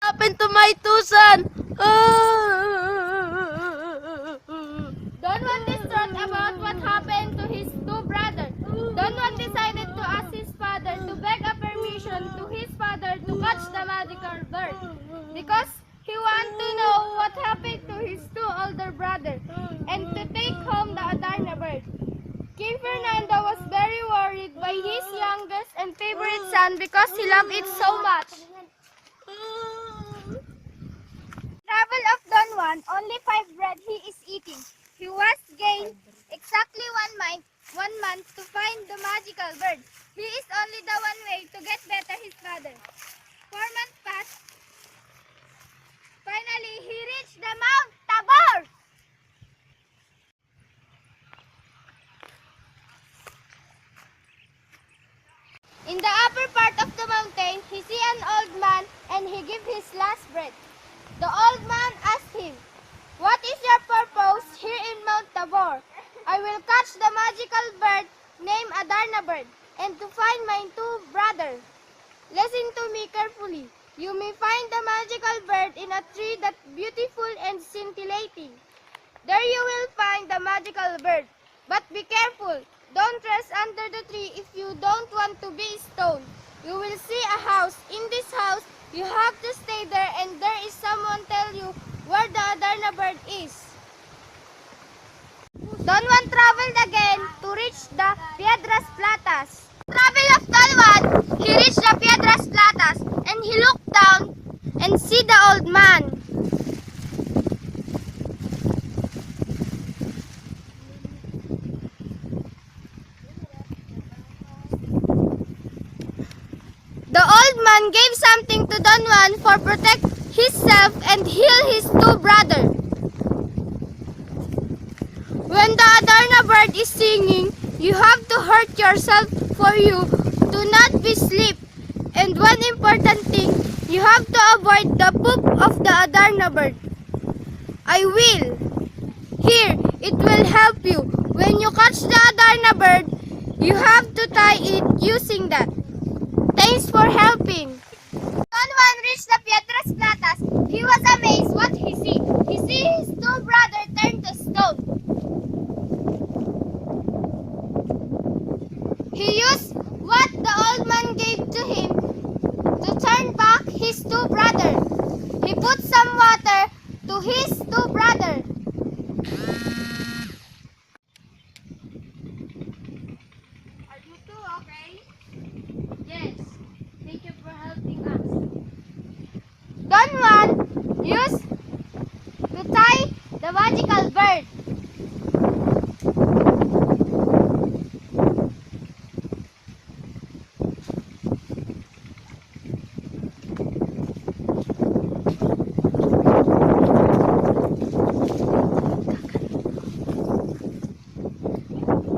happened to my two sons? Don Juan distraught about what happened to his two brothers. Don Juan decided to ask his father to beg a permission to his father to catch the magical bird because he wanted to know what happened to his two older brothers and to take home the Adarna bird. King Fernando was very worried by his youngest and favorite son because he loved it so much. Travel of Don Juan, only 5 bread he is eating. He was gained exactly 1 month to find the magical bird. He is only the one way to get better his father. 4 months passed. Finally, he reached the Mount Tabor. In the upper part of the mountain, he see an old man and he give his last breath. The old man asked him, "What is your purpose here in Mount Tabor?" "I will catch the magical bird named Adarna bird and to find my two brothers." "Listen to me carefully. You may find the magical bird in a tree that's beautiful and scintillating. There you will find the magical bird. But be careful. Don't rest under the tree if you don't want to be stoned. You will see a house. In this house, you have to stay there and there is someone tell you where the Adarna bird is." Don Juan traveled again to reach the Piedras Platas. Travel of Don Juan, he reached the Piedras Platas and he looked down and see the old man. The old man gave something to Don Juan for protect himself and heal his two brothers. When the Adarna bird is singing, you have to hurt yourself for you to not be asleep. And one important thing, you have to avoid the poop of the Adarna bird. "I will." "Here, it will help you. When you catch the Adarna bird, you have to tie it using that. Thanks for helping." Don Juan reached the Piedras Platas. He was amazed what he see. He see his two brothers turn to stone. He used what the old man gave to him to turn back his two brothers. He put some water to his two brothers. "Are you two okay?" "Yes. Thank you for helping us." Don Juan used to tie the magical bird.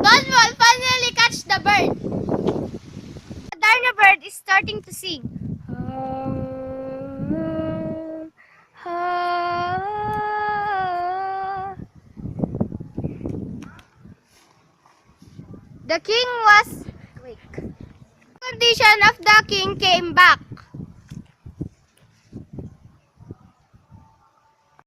Don Juan finally catch the bird. The Adarna bird is starting to sing. The king was awake. Condition of the king came back.